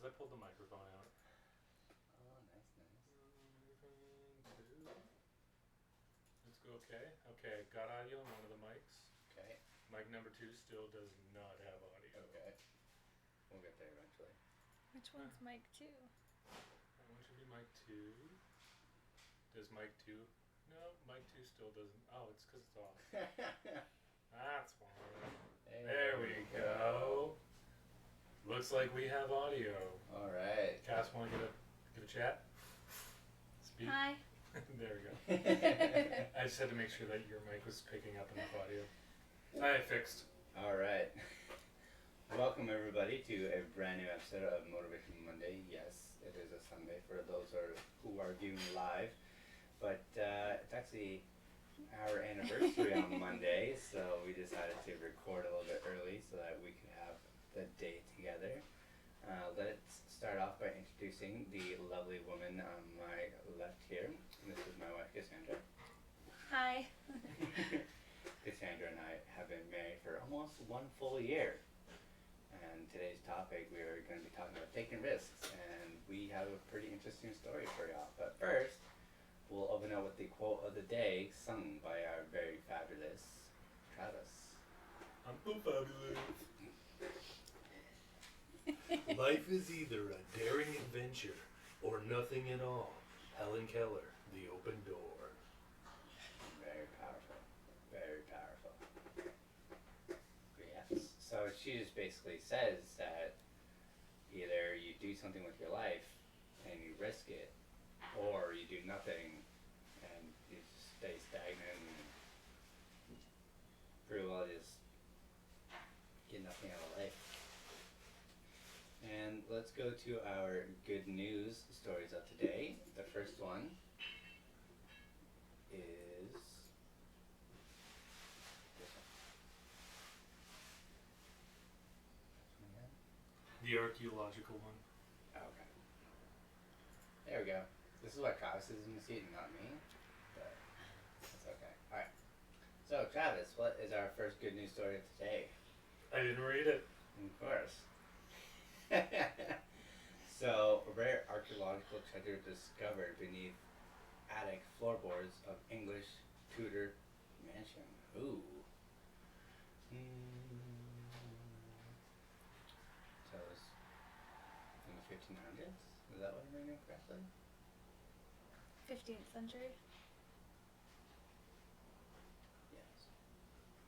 because I pulled the microphone out. Oh, nice. Let's go. Okay, got audio on one of the mics. Okay. Mic number 2 still does not have audio. Okay. We'll get there eventually. Which one's mic 2? That one should be mic 2. Does mic 2? No, mic 2 still doesn't. Oh, it's because it's off. That's why. There we go. Looks like we have audio. All right. Cass, want to give a chat? Speak. Hi. There we go. I just had to make sure that your mic was picking up enough audio. I fixed. All right. Welcome everybody to a brand new episode of Motivation Monday. Yes, it is a Sunday for those who are viewing live, but it's actually our anniversary on Monday, so we decided to record a little bit early so that we could have the day together. Let's start off by introducing the lovely woman on my left here. This is my wife, Cassandra. Hi. Cassandra and I have been married for almost 1 full year. And today's topic, we are going to be talking about taking risks. And we have a pretty interesting story for y'all. But first, we'll open up with the quote of the day, sung by our very fabulous Travis. I'm so fabulous. Life is either a daring adventure or nothing at all. Helen Keller, The Open Door. Very powerful. Very powerful. Yes. So she just basically says that either you do something with your life and you risk it, or you do nothing and you just stay stagnant and pretty well just get nothing out of life. And let's go to our good news stories of today. The first one is this one. The archaeological one. Oh, okay. There we go. This is why Travis is in the seat and not me. But that's okay. Alright. So Travis, what is our first good news story of today? I didn't read it. Of course. So, a rare archaeological treasure discovered beneath attic floorboards of English Tudor mansion. Ooh. So it was in the 1500s? Is that what I'm reading correctly? 15th century. Yes.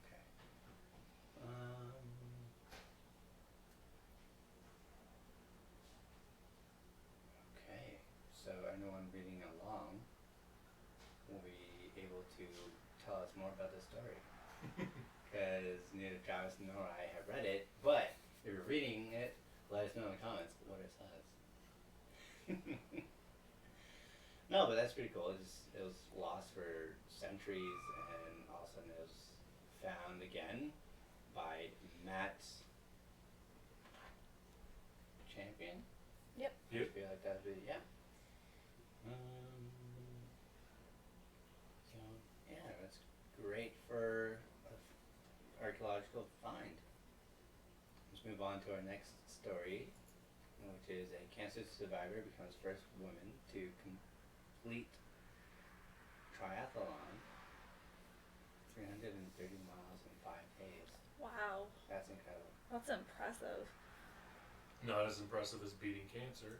Okay. Okay. So anyone reading along will be able to tell us more about the story. Because neither Travis nor I have read it, but if you're reading it, let us know in the comments what it says. No, but that's pretty cool. It was lost for centuries, and all of a sudden it was found again by Matt Champion. Yep. I feel like that'd be, yeah. So, yeah, that's great for an archaeological find. Let's move on to our next story, which is a cancer survivor becomes first woman to complete triathlon, 330 miles in 5 days. Wow. That's incredible. That's impressive. Not as impressive as beating cancer.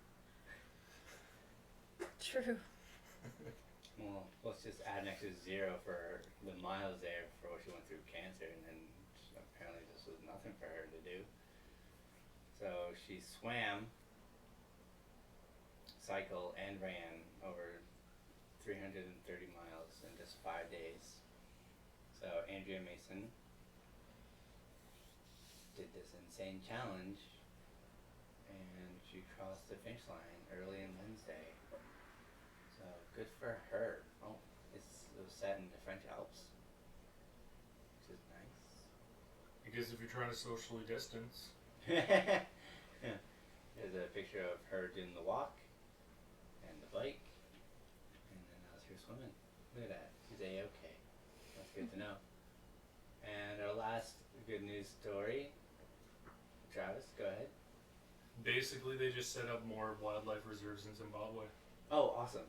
True. Well, let's just add an extra 0 for the miles there for what she went through cancer, and then apparently this was nothing for her to do. So she swam, cycled, and ran over 330 miles in just 5 days. So Andrea Mason did this insane challenge, and she crossed the finish line early on Wednesday. So good for her. Oh, it was set in the French Alps, which is nice. I guess if you're trying to socially distance. There's a picture of her doing the walk and the bike, and then I was here swimming. Look at that. She's A-okay. That's good to know. And our last good news story. Travis, go ahead. Basically, they just set up more wildlife reserves in Zimbabwe. Oh, awesome.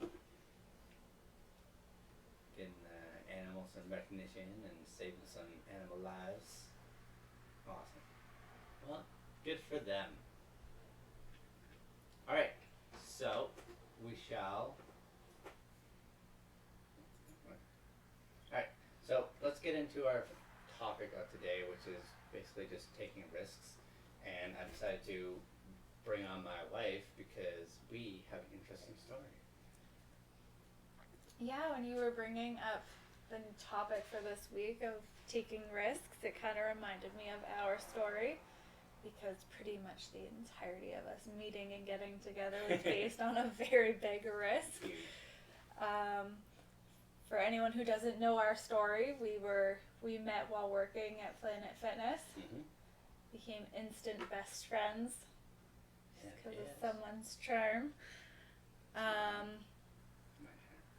Getting animals some recognition and saving some animal lives. Awesome. Well, good for them. Alright, so we shall... Alright, so let's get into our topic of today, which is basically just taking risks. And I decided to bring on my wife because we have an interesting story. Yeah, when you were bringing up the topic for this week of taking risks, it kind of reminded me of our story, because pretty much the entirety of us meeting and getting together was based on a very big risk. For anyone who doesn't know our story, we met while working at Planet Fitness, became instant best friends because of someone's charm.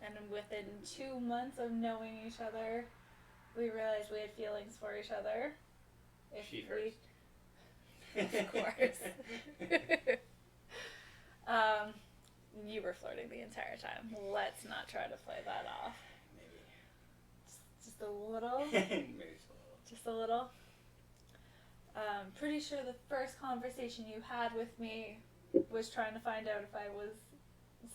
And within 2 months of knowing each other, we realized we had feelings for each other. She first. Of course. You were flirting the entire time. Let's not try to play that off. Maybe. Just a little? Maybe just a little. Just a little? Pretty sure the first conversation you had with me was trying to find out if I was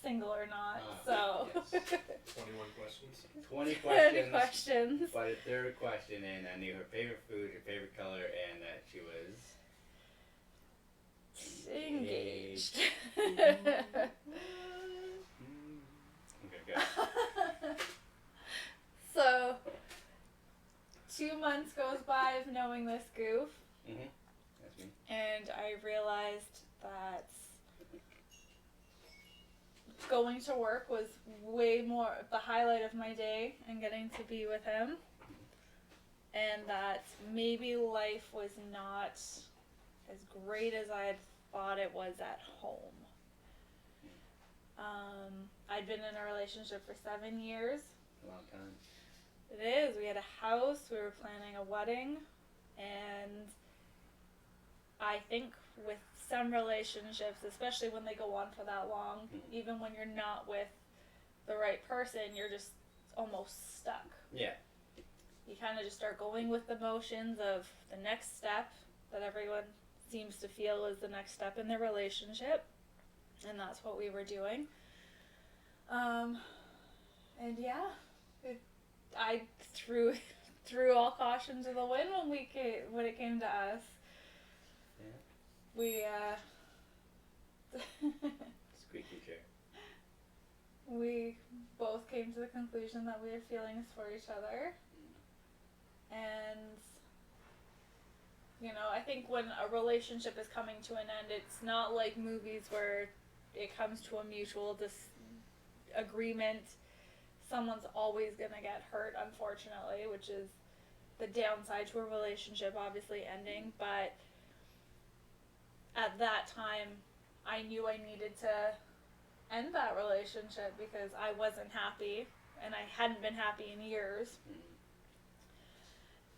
single or not, so... Yes. 21 questions. 20 questions. By the third question in, I knew her favorite food, her favorite color, and that she was... engaged. Okay, good. So, 2 months goes by of knowing this goof, That's me. and I realized that going to work was way more the highlight of my day, and getting to be with him, and that maybe life was not as great as I had thought it was at home. I'd been in a relationship for 7 years. A long time. It is. We had a house, we were planning a wedding, and I think with some relationships, especially when they go on for that long, even when you're not with the right person, you're just almost stuck. Yeah. You kind of just start going with the motions of the next step that everyone seems to feel is the next step in their relationship, and that's what we were doing. And yeah, I threw all caution to the wind when it came to us. Yeah. We Squeaky chair. we both came to the conclusion that we had feelings for each other, and I think when a relationship is coming to an end, it's not like movies where it comes to a mutual agreement. Someone's always gonna get hurt, unfortunately, which is the downside to a relationship, obviously ending. But at that time, I knew I needed to end that relationship because I wasn't happy, and I hadn't been happy in years.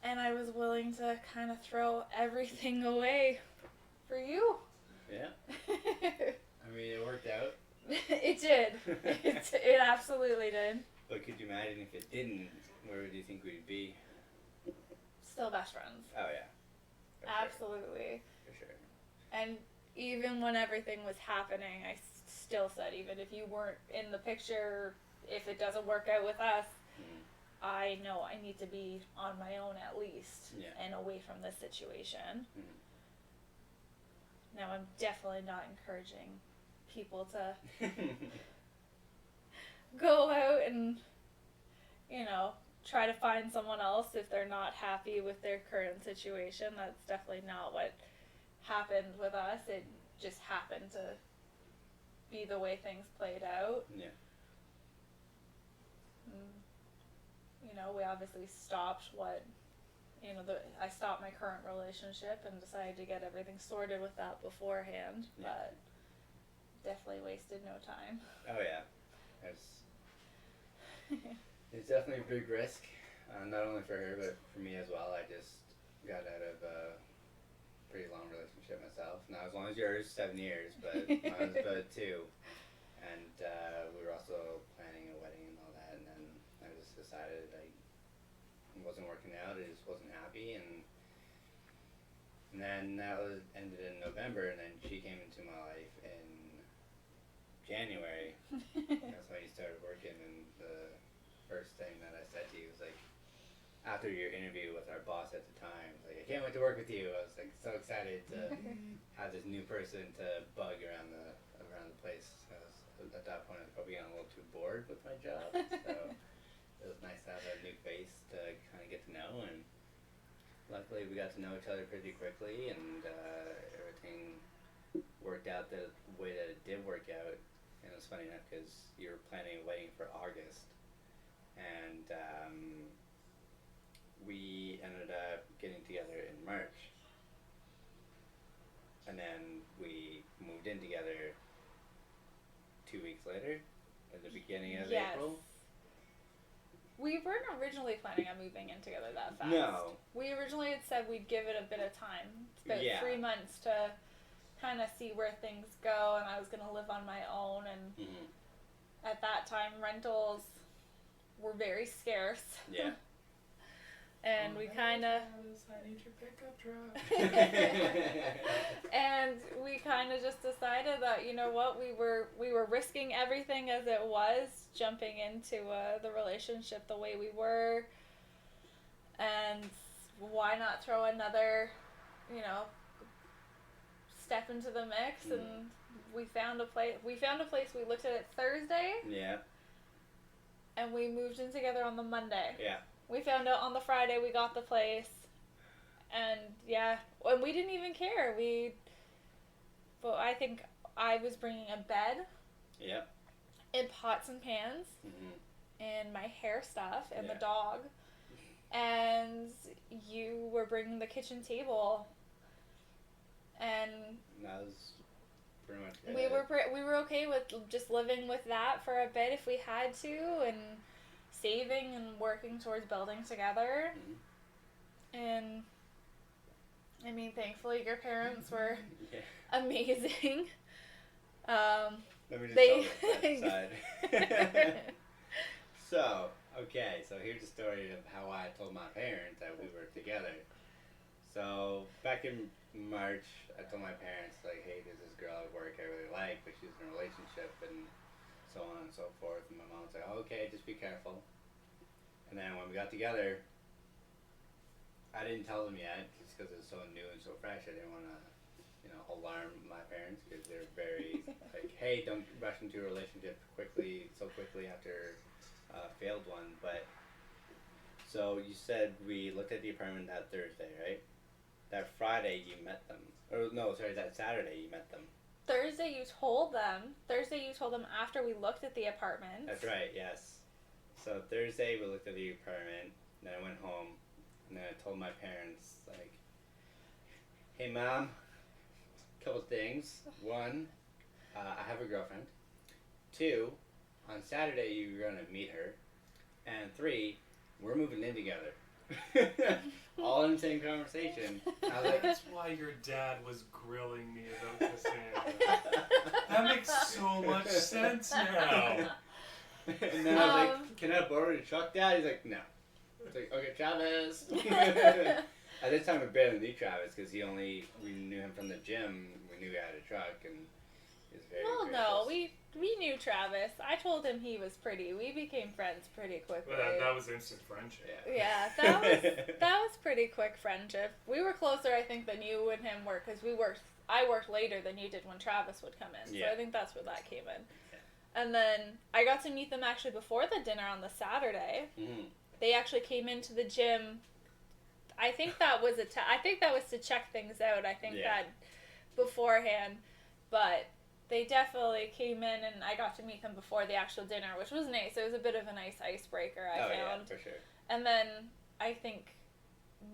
And I was willing to kind of throw everything away for you. Yeah. I mean, it worked out. It did. It absolutely did. But could you imagine if it didn't? Where would you think we'd be? Still best friends. Oh, yeah. For Absolutely. Sure. For sure. And even when everything was happening, I still said, even if you weren't in the picture, if it doesn't work out with us, I know I need to be on my own at least, and away from this situation. Now, I'm definitely not encouraging people to go out and, try to find someone else if they're not happy with their current situation. That's definitely not what happened with us. It just happened to be the way things played out. Yeah. We obviously stopped I stopped my current relationship and decided to get everything sorted with that beforehand, but definitely wasted no time. Oh, yeah. It's definitely a big risk, not only for her, but for me as well. I just got out of a pretty long relationship myself. Now, as long long as yours, 7 years, but mine was about 2. And we were also planning a wedding and all that, and then I just decided it wasn't working out. I just wasn't happy, and then that ended in November, and then she came into my life in January. That's when you started working, and the first thing that I said to you was like, after your interview with our boss at the time, like, I can't wait to work with you. I was like so excited to have this new person to bug around the place. At that point, I was probably getting a little too bored with my job, so it was nice to have a new face to kind of get to know. And luckily, we got to know each other pretty quickly, and everything worked out the way that it did work out. And it was funny enough because you were planning a wedding for August, and we ended up getting together in March, and then we moved in together 2 weeks later, at the beginning of April. We weren't originally planning on moving in together that fast. No. We originally had said we'd give it a bit of time. It's about 3 months to kind of see where things go, and I was going to live on my own, and at that time, rentals were very scarce. Yeah. And we kind of... I need your pickup truck. And we kind of just decided that, you know what, we were risking everything as it was, jumping into the relationship the way we were, and why not throw another, step into the mix. And we found a place. We looked at it Thursday. Yeah. And we moved in together on the Monday. Yeah. We found out on the Friday we got the place, and and we didn't even care. But I think I was bringing a bed. Yep. And pots and pans. And my hair stuff and the dog, and you were bringing the kitchen table. And that was pretty much it. We were okay with just living with that for a bit if we had to, and saving and working towards building together. And I mean, thankfully your parents were amazing. Let me just tell that side. So here's the story of how I told my parents that we were together. So back in March, I told my parents, like, hey, there's this girl at work I really like, but she's in a relationship, and so on and so forth. And my mom was like, okay, just be careful. And then when we got together, I didn't tell them yet, just because it was so new and so fresh. I didn't want to, alarm my parents, because they're very like, hey, don't rush into a relationship so quickly after a failed one. But so you said we looked at the apartment that Thursday, right? That Friday you met them. Or no, sorry, that Saturday you met them. Thursday you told them after we looked at the apartment. That's right, yes. So Thursday we looked at the apartment, then I went home, and then I told my parents, like, hey Mom, couple things. 1, I have a girlfriend. 2, on Saturday you're going to meet her. And 3, we're moving in together. All in the same conversation. I was like, that's why your dad was grilling me about Cassandra. That makes so much sense now. And then I was like, can I borrow the truck, Dad? He's like, no. I was like, okay, Travis. At this time, we barely knew Travis because we knew him from the gym. We knew he had a truck, and he was very no, we knew Travis. I told him he was pretty. We became friends pretty quickly. Well, that was instant friendship. Yeah, that was pretty quick friendship. We were closer, I think, than you and him were, because I worked later than you did when Travis would come in. So I think that's where that came in. Yeah. And then I got to meet them actually before the dinner on the Saturday. They actually came into the gym. I think that was to check things out. I think that beforehand, but they definitely came in, and I got to meet them before the actual dinner, which was nice. It was a bit of a nice icebreaker, I found. Yeah, for sure. And then I think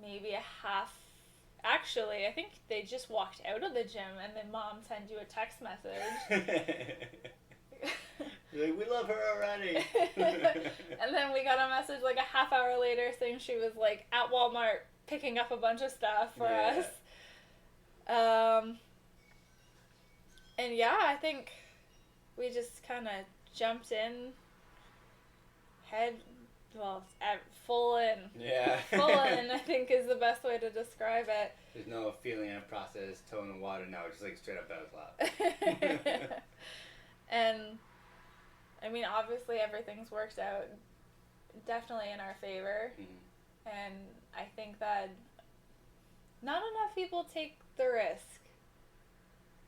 maybe I think they just walked out of the gym, and then Mom sent you a text message. Like, we love her already. And then we got a message like a half hour later saying she was like at Walmart picking up a bunch of stuff for us. And yeah, I think we just kind of jumped in, full in. Yeah. Full in, I think, is the best way to describe it. There's no feeling and process, tone and water now. It's just like straight up battle flop. And, I mean, obviously everything's worked out definitely in our favor. Mm-hmm. And I think that not enough people take the risk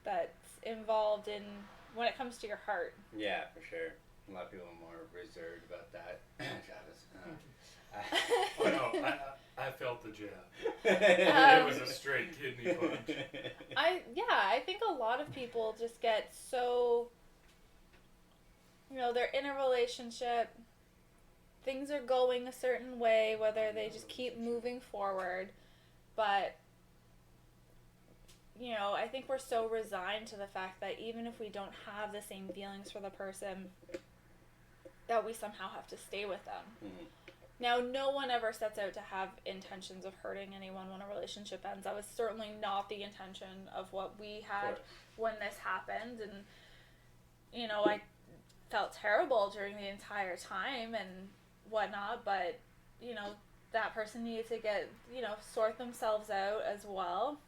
that's involved in when it comes to your heart. Yeah, for sure. A lot of people are more reserved about that. Oh no, I felt the jab. It was a straight kidney punch. I think a lot of people just get so, they're in a relationship, things are going a certain way, whether they just keep moving forward, but I think we're so resigned to the fact that even if we don't have the same feelings for the person, that we somehow have to stay with them. Mm-hmm. Now, no one ever sets out to have intentions of hurting anyone when a relationship ends. That was certainly not the intention of what we had when this happened. And, I felt terrible during the entire time and whatnot, but, that person needed to get, sort themselves out as well.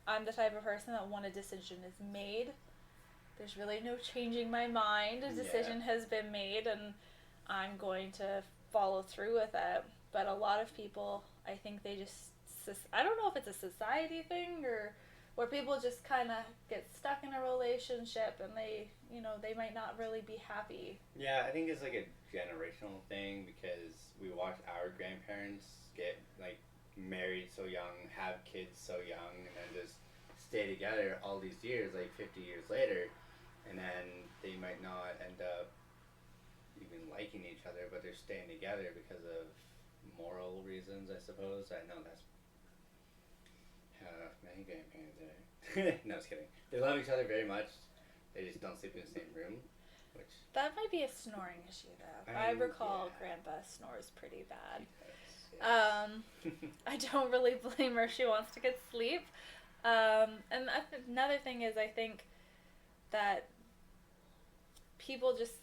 I'm the type of person that when a decision is made, there's really no changing my mind. A decision has been made, and I'm going to follow through with it. But a lot of people, I think they just, I don't know if it's a society thing or where people just kind of get stuck in a relationship and they, they might not really be happy. Yeah, I think it's like a generational thing because we watched our grandparents get like married so young, have kids so young, and then just stay together all these years, like 50 years later, and then they might not end up even liking each other, but they're staying together because of moral reasons, I suppose. I know that's many grandparents there. No, just kidding. They love each other very much. They just don't sleep in the same room, which... That might be a snoring issue, though. I recall Grandpa snores pretty bad. I don't really blame her. She wants to get sleep. And another thing is, I think that people just,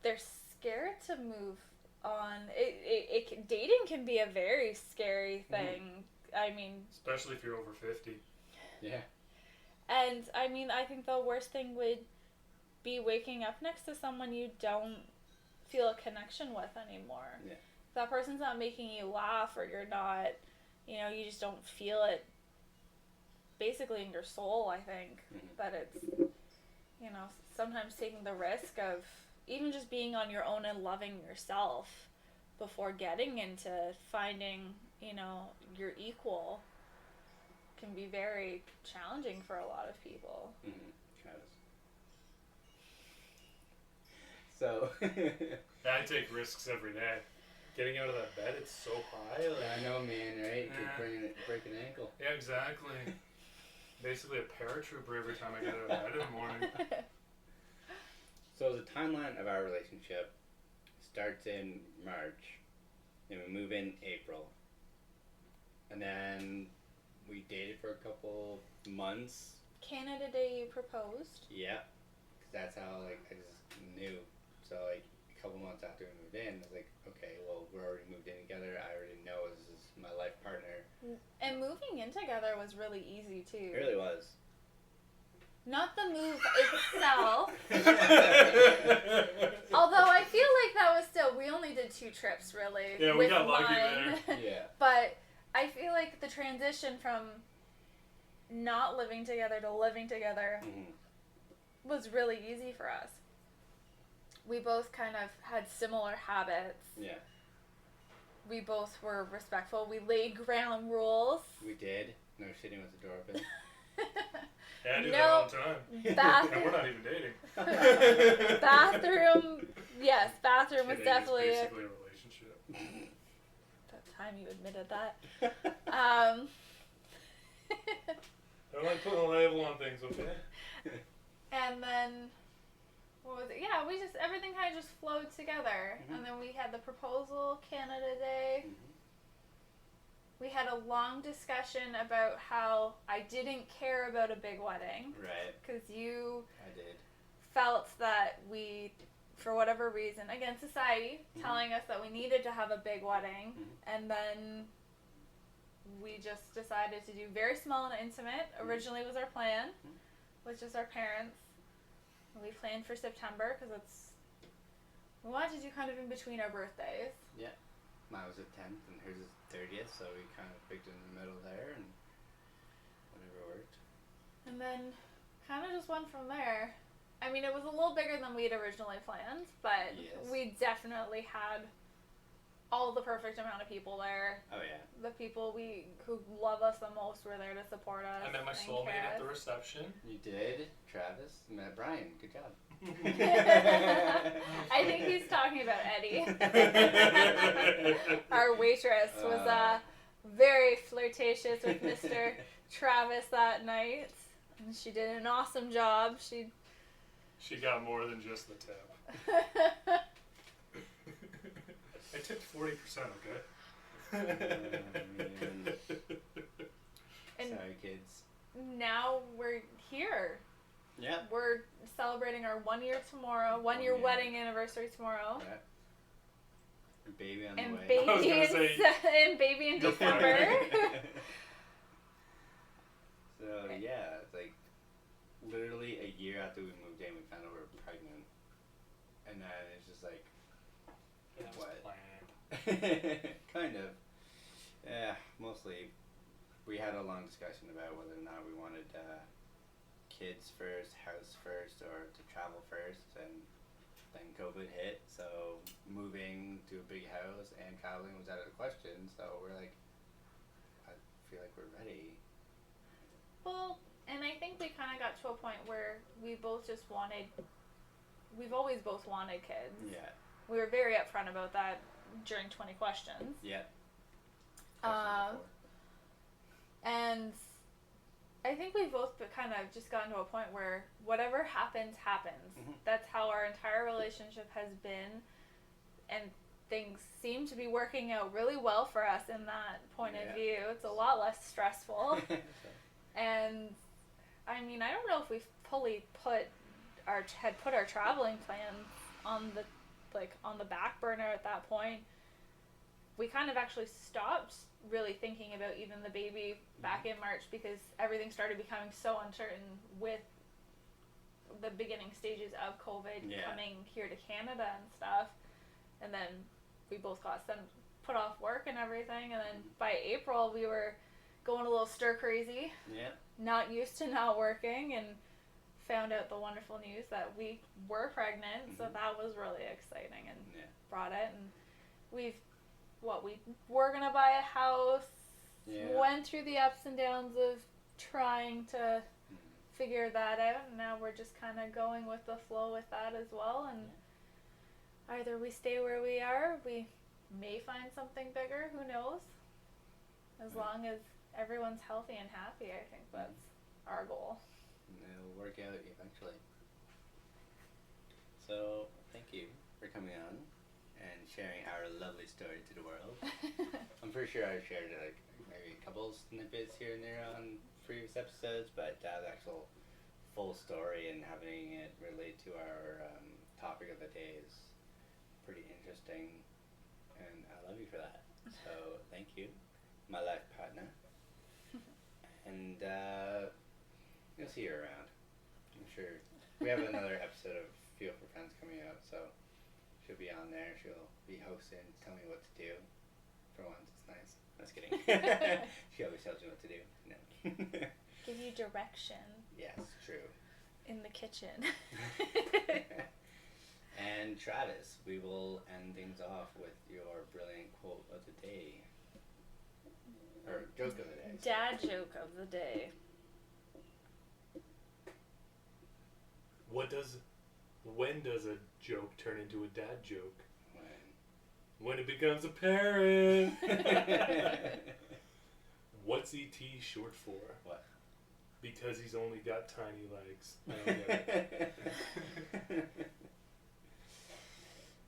they're scared to move on. Dating can be a very scary thing. I mean... Especially if you're over 50. Yeah. And, I mean, I think the worst thing would be waking up next to someone you don't feel a connection with anymore. Yeah. If that person's not making you laugh, or you're not, you just don't feel it basically in your soul, I think. That it's, sometimes taking the risk of even just being on your own and loving yourself before getting into finding, your equal can be very challenging for a lot of people. So... I take risks every day. Getting out of that bed, it's so high. I know, man, right? Break an ankle. Yeah, exactly. Basically a paratrooper every time I get out of bed in the morning. So the timeline of our relationship starts in March, and we move in April. And then we dated for a couple months. Canada Day you proposed? Yeah, because that's how, I just knew. So, a couple months after we moved in, I was like, okay, well, we're already moved in together. I already know this is my life partner. And moving in together was really easy, too. It really was. Not the move itself. Although I feel like that was still, we only did 2 trips, really. Yeah, we got lucky there. Yeah. But I feel like the transition from not living together to living together was really easy for us. We both kind of had similar habits. Yeah. We both were respectful. We laid ground rules. We did. No shitting with the door open. Yeah, I do that all the time. Bathroom. And we're not even dating. Bathroom. Yes, bathroom was Kidding, definitely it's basically a relationship. That time you admitted that. I don't like putting a label on things, okay? And then, what was it? Yeah, everything kind of just flowed together. And then we had the proposal, Canada Day. we had a long discussion about how I didn't care about a big wedding. Right. Because you I did. felt that we, for whatever reason, again, society telling us that we needed to have a big wedding, and then we just decided to do very small and intimate. Originally was our plan, with just our parents. We planned for September because we wanted to do kind of in between our birthdays. Yeah. Mine was the 10th and hers is 30th, so we kind of picked in the middle there and whatever worked. And then kind of just went from there. I mean, it was a little bigger than we had originally planned, but we definitely had all the perfect amount of people there. Oh, yeah. The people who love us the most were there to support us. I met my soulmate at the reception. You did? Travis? You met Brian. Good job. I think he's talking about Eddie. Our waitress was very flirtatious with Mr. Travis that night. And she did an awesome job. She got more than just the tip. I tipped 40%, okay? And sorry, kids. now we're here. Yeah. We're celebrating our 1 year tomorrow, 1 year wedding anniversary tomorrow. Yeah. And baby on the way. And baby in December. So yeah, it's like literally a year after we moved in, we found out we were pregnant, and then it's just like, That was what? planned. Kind of. Yeah, mostly. We had a long discussion about whether or not we wanted kids first, house first, or to travel first, and then COVID hit, so moving to a big house and traveling was out of the question, so we're like, I feel like we're ready. Well, and I think we kind of got to a point where we've always both wanted kids. Yeah. We were very upfront about that during 20 questions. Yeah. And I think we've both kind of just gotten to a point where whatever happens, happens. That's how our entire relationship has been, and things seem to be working out really well for us in that point of view. It's a lot less stressful. And I mean, I don't know if we've fully put our traveling plans on the back burner at that point. We kind of actually stopped really thinking about even the baby back in March because everything started becoming so uncertain with the beginning stages of COVID coming here to Canada and stuff. And then we both got put off work and everything, and then by April we were going a little stir crazy. Yeah. Not used to not working, and found out the wonderful news that we were pregnant, so that was really exciting and brought it. And we were gonna buy a house, went through the ups and downs of trying to figure that out, and now we're just kind of going with the flow with that as well. And either we stay where we are, we may find something bigger, who knows, as long as everyone's healthy and happy. I think that's our goal. It'll work out eventually. So thank you for coming on and sharing our lovely story to the world. I'm pretty sure I've shared like maybe a couple snippets here and there on previous episodes, but the actual full story and having it relate to our topic of the day is pretty interesting, and I love you for that. So thank you, my life partner. And you'll see her around, I'm sure. We have another episode of Feel for Friends coming out, so she'll be on there. She'll be hosting, tell me what to do. For once, it's nice. Just kidding. She always tells me what to do. No. Give you direction. Yes, true. In the kitchen. And Travis, we will end things off with your brilliant quote of the day. Or joke of the day. Dad joke of the day. When does a joke turn into a dad joke? When it becomes apparent. What's ET short for? What? Because he's only got tiny legs. I don't get it.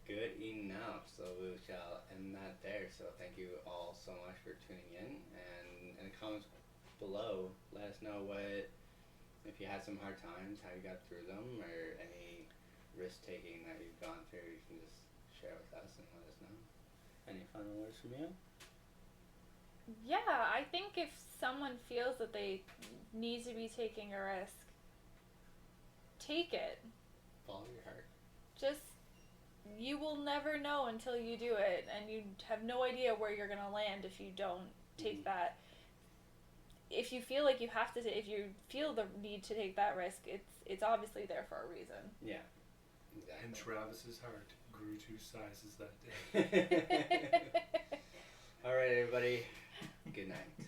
Good enough. So we shall end that there. So thank you all so so much for tuning in. And in the comments below, let us know if you had some hard times, how you got through them, or any risk taking that you've gone through. You can just share with us and let us know. Any final words from you? Yeah, I think if someone feels that they need to be taking a risk, take it. Follow your heart. Just, you will never know until you do it, and you have no idea where you're going to land if you don't take that. If you feel like you have to, if you feel the need to take that risk, it's obviously there for a reason. Yeah, exactly. And Travis's heart grew 2 sizes that day. All right, everybody. Good night.